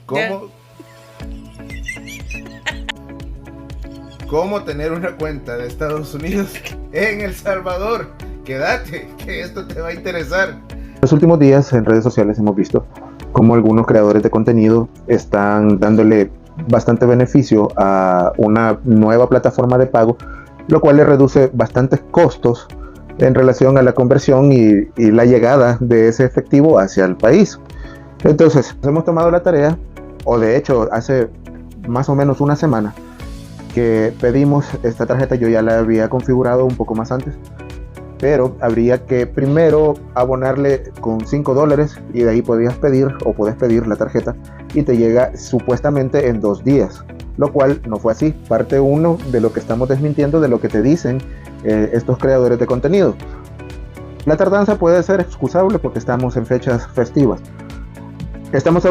¿Cómo, ¿Cómo tener una cuenta de Estados Unidos en El Salvador? Quédate, que esto te va a interesar. Los últimos días en redes sociales hemos visto cómo algunos creadores de contenido están dándole bastante beneficio a una nueva plataforma de pago, lo cual le reduce bastantes costos en relación a la conversión y la llegada de ese efectivo hacia el país. Entonces, hemos tomado la tarea, o de hecho hace más o menos una semana que pedimos esta tarjeta. Yo ya la había configurado un poco más antes, pero habría que primero abonarle con $5 y de ahí puedes pedir la tarjeta y te llega supuestamente en 2 días, lo cual no fue así. Parte 1 de lo que estamos desmintiendo de lo que te dicen estos creadores de contenido. La tardanza puede ser excusable porque estamos en fechas festivas. Estamos hablando